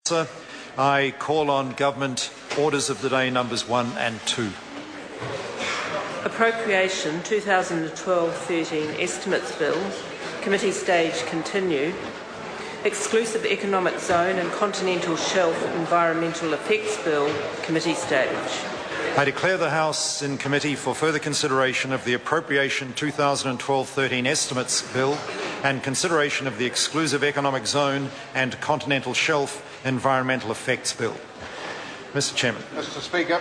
Sir, I call on Government Orders of the Day numbers 1 and 2. Appropriation 2012-13 Estimates Bill, Committee Stage continued. Exclusive Economic Zone and Continental Shelf Environmental Effects Bill, Committee Stage. I declare the House in committee for further consideration of the Appropriation 2012-13 Estimates Bill and consideration of the Exclusive Economic Zone and Continental Shelf Environmental Effects Bill. Mr. Chairman. Mr. Speaker.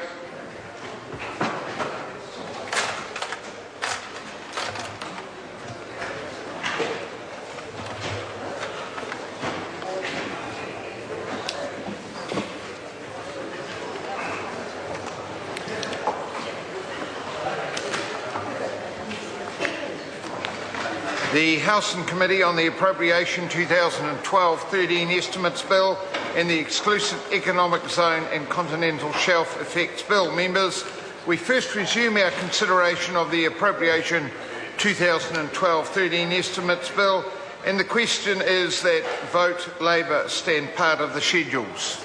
The House and Committee on the Appropriation 2012-13 Estimates Bill and the Exclusive Economic Zone and Continental Shelf Effects Bill. Members, we first resume our consideration of the Appropriation 2012-13 Estimates Bill, and the question is that Vote Labour stand part of the schedules.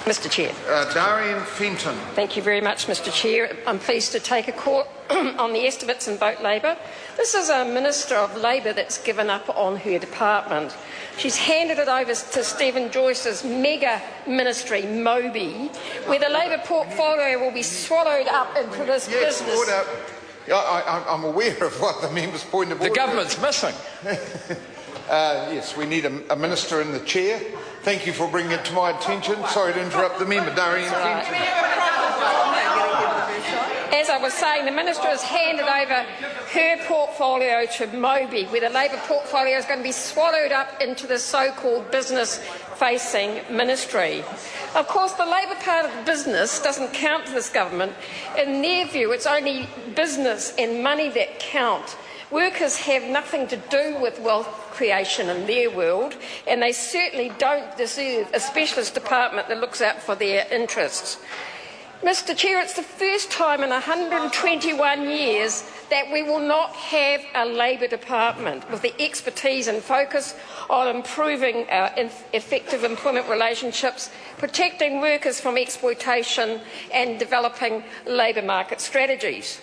Mr. Chair. Darian Fenton. Thank you very much, Mr. Chair. I'm pleased to take a call on the estimates and Vote Labour. This is a Minister of Labour that's given up on her department. She's handed it over to Stephen Joyce's mega ministry, Moby, where the Labour portfolio will be swallowed up into this business. Order. I'm aware of what the member's point of order is. The government's missing. Yes, we need a minister in the chair. Thank you for bringing it to my attention. Sorry to interrupt the member, Darian Fenton. As I was saying, the Minister has handed over her portfolio to Moby, where the Labour portfolio is going to be swallowed up into the so-called business-facing ministry. Of course, the Labour part of the business doesn't count to this government. In their view, it's only business and money that count. Workers have nothing to do with wealth creation in their world, and they certainly don't deserve a specialist department that looks out for their interests. Mr. Chair, it's the first time in 121 years that we will not have a Labour department with the expertise and focus on improving effective employment relationships, protecting workers from exploitation and developing labour market strategies.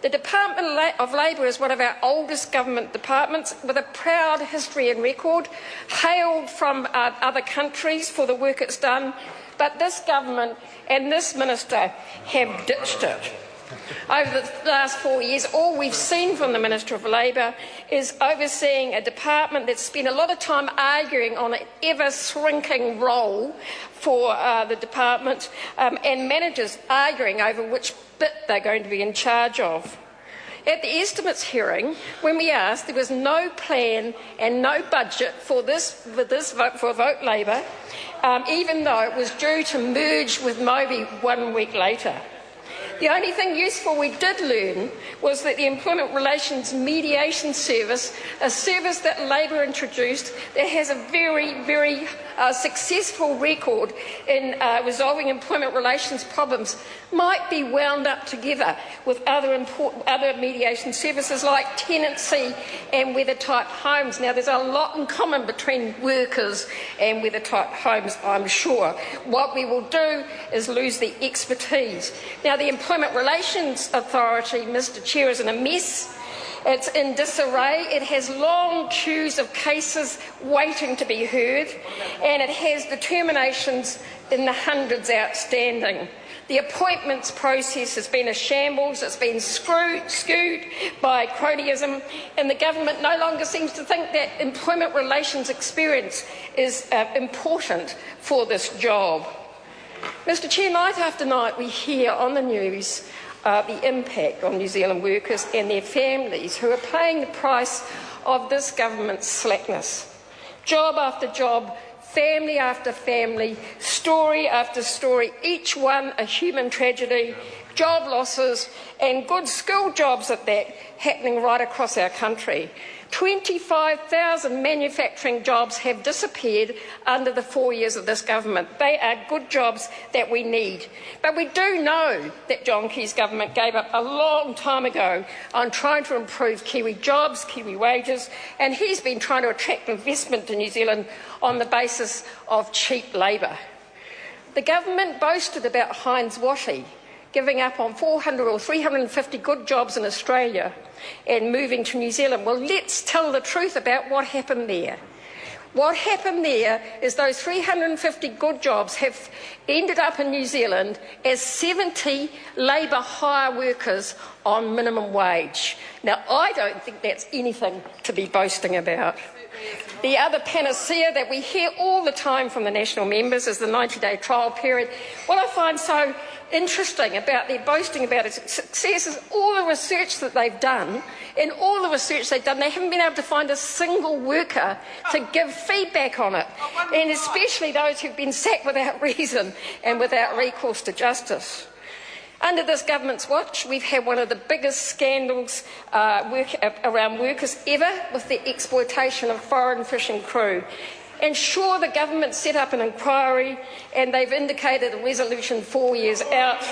The Department of Labour is one of our oldest government departments with a proud history and record, hailed from other countries for the work it's done, but this government and this minister have ditched it. Over the last 4 years, all we've seen from the Minister of Labour is overseeing a department that's spent a lot of time arguing on an ever-shrinking role for the department and managers arguing over which bit they're going to be in charge of. At the estimates hearing, when we asked, there was no plan and no budget for Vote Labour, even though it was due to merge with Moby 1 week later. The only thing useful we did learn was that the Employment Relations Mediation Service, a service that Labour introduced that has a very successful record in resolving employment relations problems, might be wound up together with other mediation services like tenancy and weather-type homes. Now, there's a lot in common between workers and weather-type homes, I'm sure. What we will do is lose the expertise. Now, the Employment Relations Authority, Mr. Chair, is in a mess. It's in disarray. It has long queues of cases waiting to be heard, and it has determinations in the hundreds outstanding. The appointments process has been a shambles. It's been skewed by cronyism, and the government no longer seems to think that employment relations experience is important for this job. Mr. Chair, night after night we hear on the news the impact on New Zealand workers and their families who are paying the price of this government's slackness. Job after job, family after family, story after story, each one a human tragedy, job losses and good skilled jobs at that happening right across our country. 25,000 manufacturing jobs have disappeared under the 4 years of this government. They are good jobs that we need. But we do know that John Key's government gave up a long time ago on trying to improve Kiwi jobs, Kiwi wages, and he's been trying to attract investment to New Zealand on the basis of cheap labour. The government boasted about Heinz Wattey giving up on 400 or 350 good jobs in Australia and moving to New Zealand. Well, let's tell the truth about what happened there. What happened there is those 350 good jobs have ended up in New Zealand as 70 labour hire workers on minimum wage. Now, I don't think that's anything to be boasting about. The other panacea that we hear all the time from the national members is the 90-day trial period. What I find so interesting about their boasting about its success is all the research that they've done. In all the research they've done, they haven't been able to find a single worker to give feedback on it, and especially those who've been sacked without reason and without recourse to justice. Under this government's watch, we've had one of the biggest scandals around workers ever with the exploitation of foreign fishing crew. And sure, the government set up an inquiry and they've indicated a resolution 4 years out.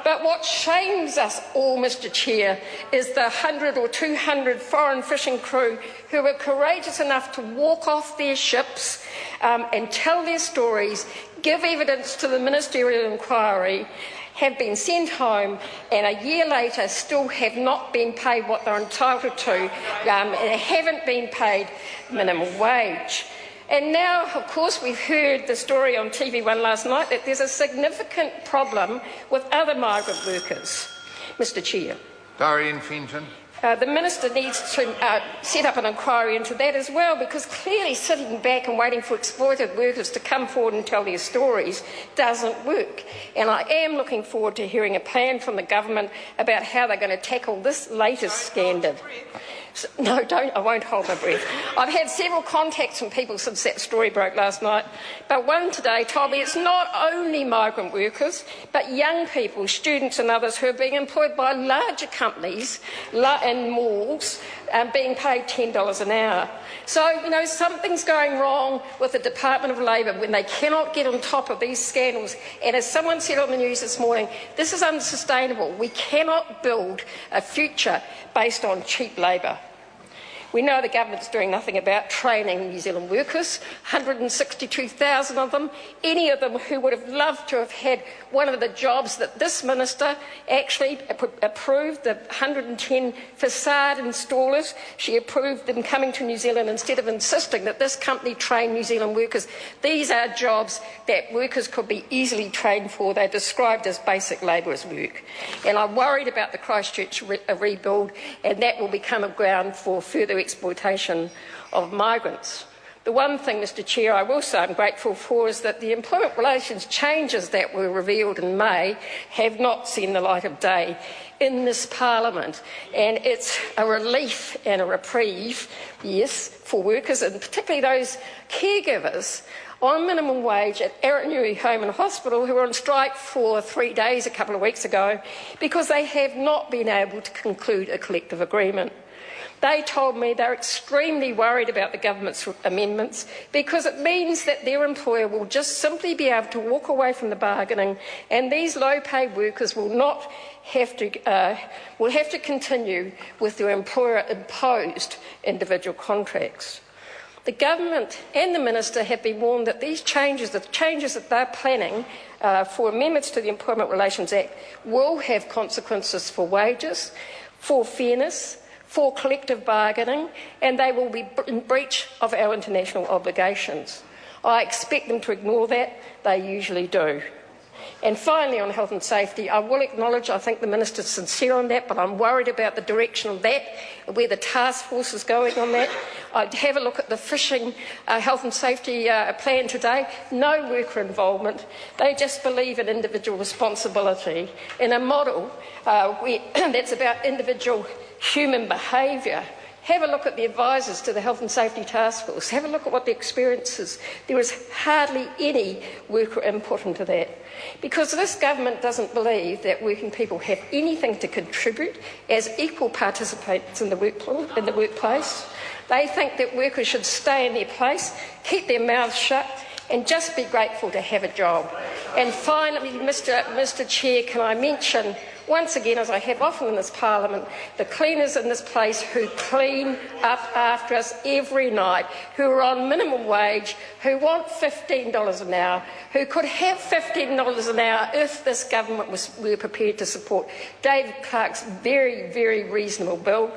But what shames us all, Mr Chair, is the 100 or 200 foreign fishing crew who were courageous enough to walk off their ships and tell their stories, give evidence to the ministerial inquiry, have been sent home and a year later still have not been paid what they're entitled to and haven't been paid minimum wage. And now, of course, we've heard the story on TV1 last night that there's a significant problem with other migrant workers. Mr Chair. Darian Fenton. The Minister needs to set up an inquiry into that as well, because clearly sitting back and waiting for exploited workers to come forward and tell their stories doesn't work. And I am looking forward to hearing a plan from the government about how they're going to tackle this latest scandal. No, I won't hold my breath. I've had several contacts from people since that story broke last night, but one today told me it's not only migrant workers, but young people, students and others who are being employed by larger companies and malls being paid $10 an hour. So, something's going wrong with the Department of Labour when they cannot get on top of these scandals. And as someone said on the news this morning, this is unsustainable. We cannot build a future based on cheap labour. We know the government's doing nothing about training New Zealand workers, 162,000 of them, any of them who would have loved to have had one of the jobs that this minister actually approved, the 110 facade installers. She approved them coming to New Zealand instead of insisting that this company train New Zealand workers. These are jobs that workers could be easily trained for. They're described as basic labourers' work. And I'm worried about the Christchurch rebuild, and that will become a ground for further exploitation of migrants. The one thing, Mr Chair, I will say I'm grateful for is that the employment relations changes that were revealed in May have not seen the light of day in this Parliament. And it's a relief and a reprieve, yes, for workers and particularly those caregivers on minimum wage at Aranui Home and Hospital who were on strike for 3 days a couple of weeks ago because they have not been able to conclude a collective agreement. They told me they're extremely worried about the government's amendments because it means that their employer will just simply be able to walk away from the bargaining, and these low-paid workers will not have to continue with their employer-imposed individual contracts. The government and the minister have been warned that these changes, the changes that they're planning for amendments to the Employment Relations Act, will have consequences for wages, for fairness, for collective bargaining, and they will be in breach of our international obligations. I expect them to ignore that. They usually do. And finally, on health and safety, I will acknowledge I think the Minister's sincere on that, but I'm worried about the direction of that, where the task force is going on that. I'd have a look at the fishing health and safety plan today. No worker involvement. They just believe in individual responsibility in a model that's about individual human behaviour Have a look at the advisors to the Health and Safety Task Force. Have a look at what the experience is. There is hardly any worker input into that. Because this government doesn't believe that working people have anything to contribute as equal participants in the workplace. They think that workers should stay in their place, keep their mouths shut, and just be grateful to have a job. And finally, Mr. Chair, can I mention once again, as I have often in this Parliament, the cleaners in this place who clean up after us every night, who are on minimum wage, who want $15 an hour, who could have $15 an hour if this government were prepared to support David Clark's very, very reasonable bill.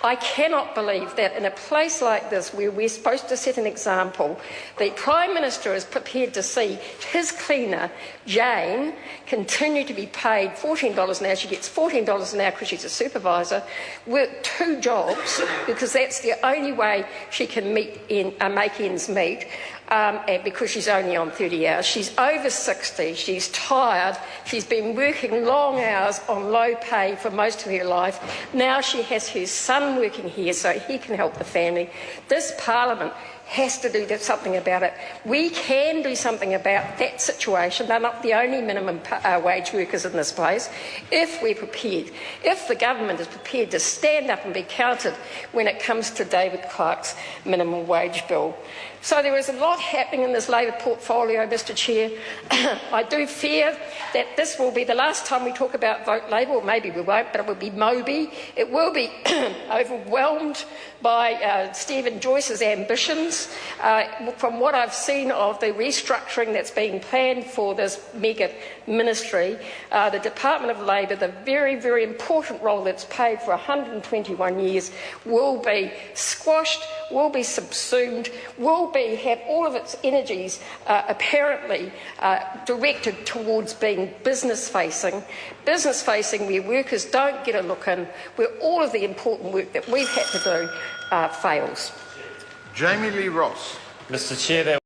I cannot believe that in a place like this, where we're supposed to set an example, the Prime Minister is prepared to see his cleaner, Jane, continue to be paid $14 an hour. She gets $14 an hour because she's a supervisor, work 2 jobs because that's the only way she can make ends meet. And because she's only on 30 hours. She's over 60, she's tired, she's been working long hours on low pay for most of her life. Now she has her son working here so he can help the family. This Parliament has to do something about it. We can do something about that situation. They're not the only minimum wage workers in this place. If we're prepared, if the government is prepared to stand up and be counted when it comes to David Clark's minimum wage bill. So there is a lot happening in this Labor portfolio, Mr. Chair. I do fear that this will be the last time we talk about Vote Labor, or maybe we won't, but it will be Moby. It will be overwhelmed by Stephen Joyce's ambitions. From what I've seen of the restructuring that's being planned for this mega ministry, the Department of Labor, the very, very important role that's played for 121 years, will be squashed, will be subsumed, will have all of its energies apparently directed towards being business-facing where workers don't get a look in, where all of the important work that we've had to do fails. Jamie Lee Ross. Mr. Chair,